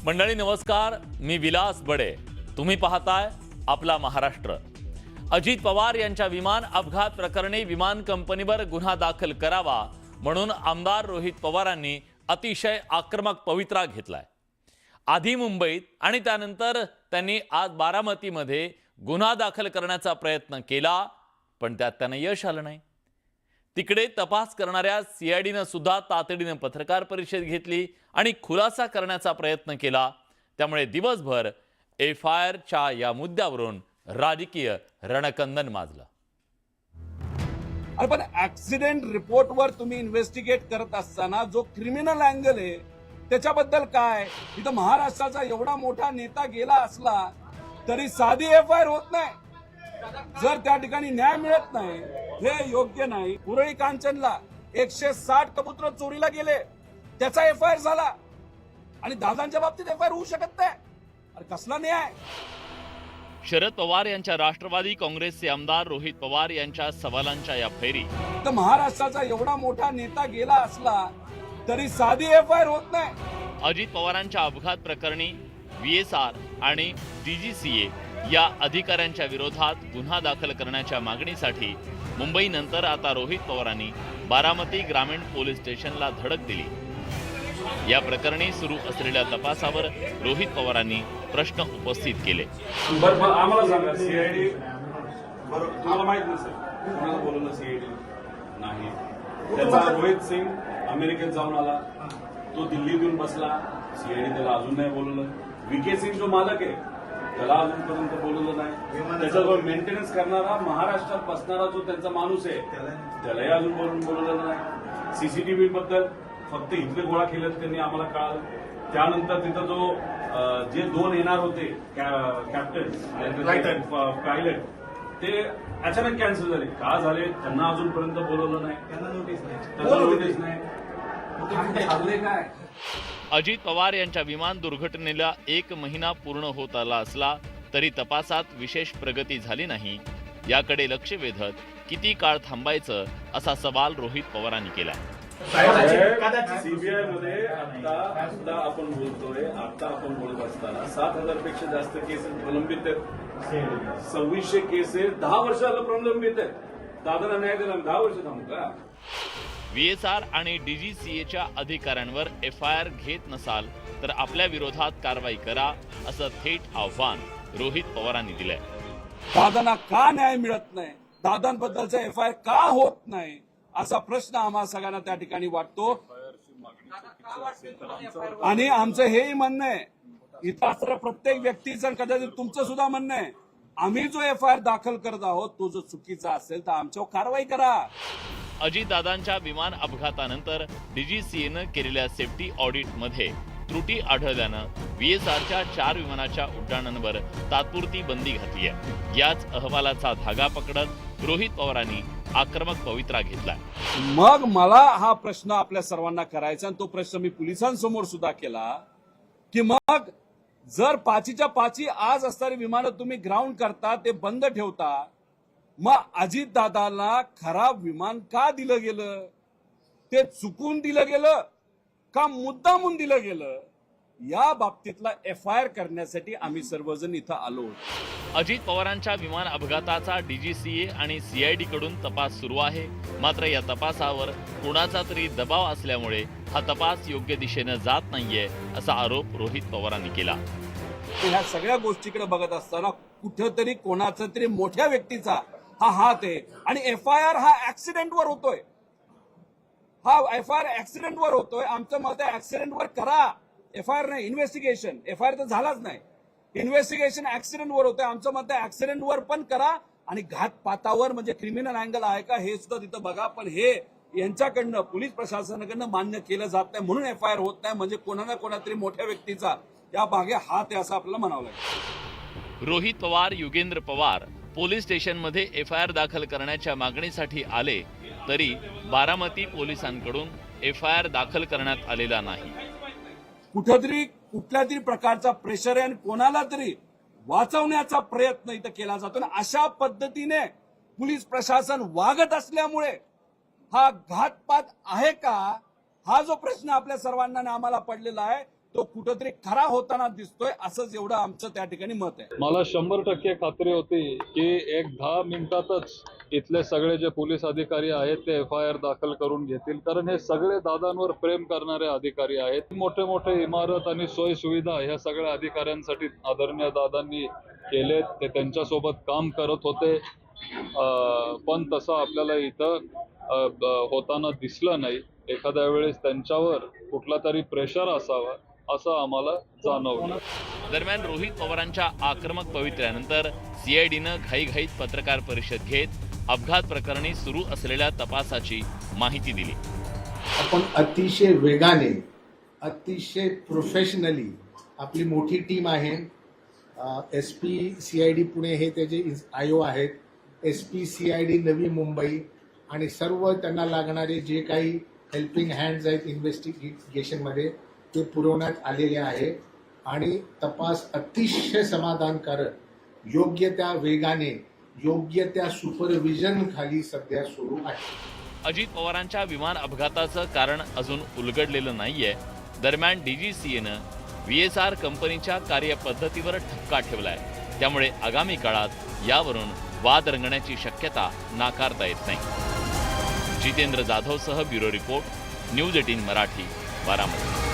मंडळी नमस्कार, मी विलास बडे. तुम्ही पाहताय आपला महाराष्ट्र. अजित पवार यांच्या विमान अपघात प्रकरणी विमान कंपनीवर गुन्हा दाखल करावा म्हणून आमदार रोहित पवारांनी अतिशय आक्रमक पवित्रा घेतलाय. आधी मुंबईत आणि त्यानंतर त्यांनी आज बारामतीमध्ये गुन्हा दाखल करण्याचा प्रयत्न केला, पण त्यात त्यांना यश आलं नाही. तिकडे तपास करणाऱ्या सीआयडीनं सुद्धा तातडीनं पत्रकार परिषद घेतली आणि खुलासा करण्याचा प्रयत्न केला. त्यामुळे दिवसभर एफआयआरच्या या मुद्द्यावरून राजकीय रणकंदन माजलं. पण ऍक्सिडेंट रिपोर्टवर तुम्ही इन्व्हेस्टिगेट करत असताना जो क्रिमिनल अँगल आहे त्याच्याबद्दल काय? इथं महाराष्ट्राचा एवढा मोठा नेता गेला असला तरी साधी एफआयआर होत नाही. जर त्या ठिकाणी न्याय मिळत नाही हे योग्य नाही. उरळी कांचनला 160 कबूतर चोरीला गेले, त्याचा एफआयआर झाला आणि दादांच्या बाबतीत एफआयआर होऊ शकत नाही. अरे कसला न्याय? शरद पवार यांच्या राष्ट्रवादी काँग्रेसचे आमदार रोहित पवार यांच्या सवालांच्या या फेरी. तर महाराष्ट्राचा एवढा मोठा नेता गेला असला तरी साधी एफआयआर होत नाही. अजित पवारांच्या अपघात प्रकरणी VSR आणि DGCA या अधिकाऱ्यांच्या विरोधात गुन्हा दाखल करण्याच्या मागणीसाठी मुंबईनंतर आता रोहित पवारांनी बारामती ग्रामीण पोलीस स्टेशनला धडक दिली. या प्रकरणी सुरू असलेल्या तपासावर रोहित पवारांनी प्रश्न उपस्थित केले. आम्हाला सांगा, सीआयडी तुम्हाला माहित नसेल कोणाला बोलवलं? सीआयडी नाही. त्याचा रोहित सिंग अमेरिकेत जाऊन आला, तो दिल्लीतून बसला, सीआयडी त्याला अजून नाही बोलवलं. VK सिंग जो मालक आहे त्याला अजूनपर्यंत बोलवलं नाही. त्याच्याजवळ मेंटेनन्स करणारा महाराष्ट्रात बसणारा जो त्यांचा माणूस आहे त्यालाही अजून बोलवलं नाही. सीसीटीव्ही बद्दल फक्त इथले गोळा केलेत त्यांनी आम्हाला कळालं. त्यानंतर तिथं जो जे 2 येणार होते कॅप्टन पायलट ते अचानक कॅन्सल झाले. का झाले त्यांना अजूनपर्यंत बोलवलं नाही, त्यांना नोटीस नाही. काय अजित पवार यांच्या विमान दुर्घटनेला 1 महिना पूर्ण होत आला असला तरी तपासात विशेष प्रगती झाली नाही. याकडे लक्ष वेधत किती काळ थांबायचं असा सवाल रोहित पवारांनी केला. सीबीआय मध्ये आता आपण बोलतोय, आता आपण बोलत असताना 7,000 पेक्षा जास्त केसेस प्रलंबित आहेत. 2600 केसेस 10 वर्षाला प्रलंबित आहेत. दादाला न्याय दिला 10 वर्ष थांबू का? VSR आणि DGCAच्या अधिकाऱ्यांवर एफआयआर घेत नसाल तर आपल्या विरोधात कारवाई करा असं थेट आव्हान रोहित पवारांनी दिलंय. दादांना का न्याय मिळत नाही, दादांबद्दलचा एफआयआर का होत नाही असा प्रश्न आम्हा सगळ्यांना त्या ठिकाणी वाटतो. आणि आमचं हेही म्हणणं आहे, इथं असणाऱ्या प्रत्येक व्यक्तीचं कदाचित तुमचं सुद्धा म्हणणं आहे, आम्ही जो एफआयआर दाखल करत आहोत तो जो चुकीचा असेल तर आमच्यावर कारवाई करा. अजितदादांच्या विमान अपघातानंतर DGCAनं केलेल्या सेफ्टी ऑडिटमध्ये त्रुटी आढळल्यानं VSRच्या 4 विमानाच्या उड्डाणांवर तात्पुरती बंदी घातली आहे. याच अहवालाचा धागा पकडत रोहित पवारांनी आक्रमक पवित्रा घेतलाय. मग मला हा प्रश्न आपल्या सर्वांना करायचा आणि तो प्रश्न मी पोलिसांसमोर सुद्धा केला की मग जर 5च्या 5 आज असणारी विमानं तुम्ही ग्राउंड करता, ते बंद ठेवता, मग अजितदादांना खराब विमान का दिलं गेलं? ते चुकून दिलं गेलं का मुद्दामून दिलं गेलं? या बाबतीतला एफआयआर करण्यासाठी आम्ही सर्वजण इथं आलो. अजित पवारांच्या विमान अपघाताचा DGCA आणि CID कडून तपास सुरू आहे. मात्र या तपासावर कोणाचा तरी दबाव असल्यामुळे हा तपास योग्य दिशेनं जात नाहीये असा आरोप रोहित पवारांनी केला. ह्या सगळ्या गोष्टीकडे बघत असताना कुठेतरी कोणाचा तरी मोठ्या व्यक्तीचा हा हात आहे आणि एफआयआर हा ऍक्सिडेंटवर होतोय. ऍक्सिडेंटवर होतोय. आमचं मत आहे ऍक्सिडेंटवर करा, एफआयआर नाही. इन्व्हेस्टिगेशन, एफआयआर तर झालाच नाही, इन्व्हेस्टिगेशन ऍक्सिडेंटवर होतोय. आमचं मत आहे ऍक्सिडेंटवर पण करा आणि घातपातावर म्हणजे क्रिमिनल अँगल आहे का हे सुद्धा तिथं बघा. पण हे यांच्याकडनं, पोलीस प्रशासनाकडनं मान्य केलं जात नाही म्हणून एफआयआर होत नाही. म्हणजे कोणा ना कोणातरी मोठ्या व्यक्तीचा या भागे हात आहे असं आपल्याला म्हणावं लागेल. रोहित पवार, युगेंद्र पवार पोलीस स्टेशनमध्ये एफआयआर दाखल करण्याच्या मागणीसाठी आले तरी बारामती पोलिसांकडून एफआयआर दाखल करण्यात आलेला नाही. कुठेतरी कुठल्या तरी प्रकारचा प्रेशर आहे आणि कोणाला तरी वाचवण्याचा प्रयत्न इथं केला जातो. अशा पद्धतीने पोलीस प्रशासन वागत असल्यामुळे हा घातपात आहे का, हा जो प्रश्न आपल्या सर्वांना आम्हाला पडलेला आहे तो कुठंतरी खरा होताना दिसतोय, असंच एवढं आमचं त्या ठिकाणी मत आहे. मला 100% खात्री होती की एक 10 मिनिटातच इथले सगळे जे पोलीस अधिकारी आहेत ते FIR दाखल करून घेतील, कारण हे सगळे दादांवर प्रेम करणारे अधिकारी आहेत. मोठे मोठे इमारत आणि सोयी सुविधा ह्या सगळ्या अधिकाऱ्यांसाठी आदरणीय दादांनी केलेत. ते त्यांच्यासोबत काम करत होते, पण तसं आपल्याला इथं होताना दिसलं नाही. एखाद्या वेळेस त्यांच्यावर कुठला तरी प्रेशर असावा असं आम्हाला जाणवलं. दरम्यान रोहित पवारांच्या आक्रमक पवित्र्यानंतर CIDनं घाईघाईत पत्रकार परिषद घेत अपघात प्रकरणी सुरू असलेल्या तपासाची माहिती दिली. आपण अतिशय वेगाने, अतिशय प्रोफेशनली, आपली मोठी टीम आहे. SP CID पुणे हे त्याचे IO आहेत, SP CID नवी मुंबई आणि सर्व त्यांना लागणारे जे काही हेल्पिंग हँड्स आहेत इन्व्हेस्टिगेशनमध्ये ते पुरवण्यात आलेले आहे आणि तपास अतिशय समाधानकारक, योग्य त्या वेगाने, योग्य त्या सुपरविजन खाली सध्या सुरू आहे. अजित पवारांच्या विमान अपघाताचं कारण अजून उलगडलेलं नाहीये. दरम्यान DGCAनं VSR कंपनीच्या कार्यपद्धतीवर ठपका ठेवलाय. त्यामुळे आगामी काळात यावरून वाद रंगण्याची शक्यता नाकारता येत नाही. जितेंद्र जाधवसह bureau report, news 18 Marathi, Baramati.